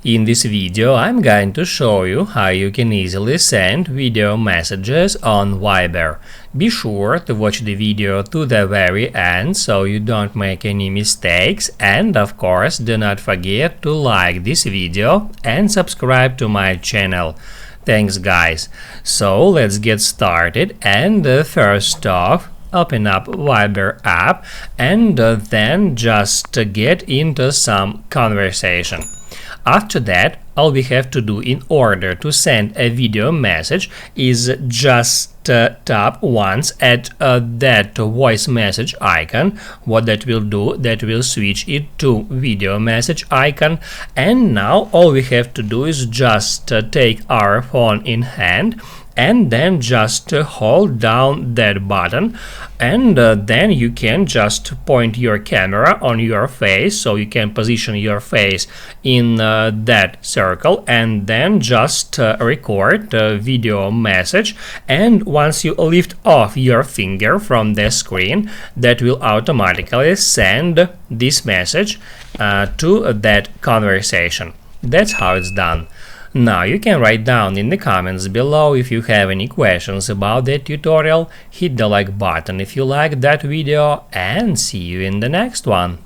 In this video I'm going to show you how you can easily send video messages on Viber. Be sure to watch the video to the very end so you don't make any mistakes, and of course do not forget to like this video and subscribe to my channel. Thanks guys. So let's get started, and first off, open up Viber app and then just get into some conversation. After that, all we have to do in order to send a video message is just tap once at that voice message icon. What that will do, that will switch it to video message icon, and now all we have to do is just take our phone in hand and then just hold down that button, and then you can just point your camera on your face, so you can position your face in that circle and then just record the video message. And once you lift off your finger from the screen, that will automatically send this message to that conversation. That's how it's done. Now you can write down in the comments below if you have any questions about that tutorial, hit the like button if you liked that video, and see you in the next one.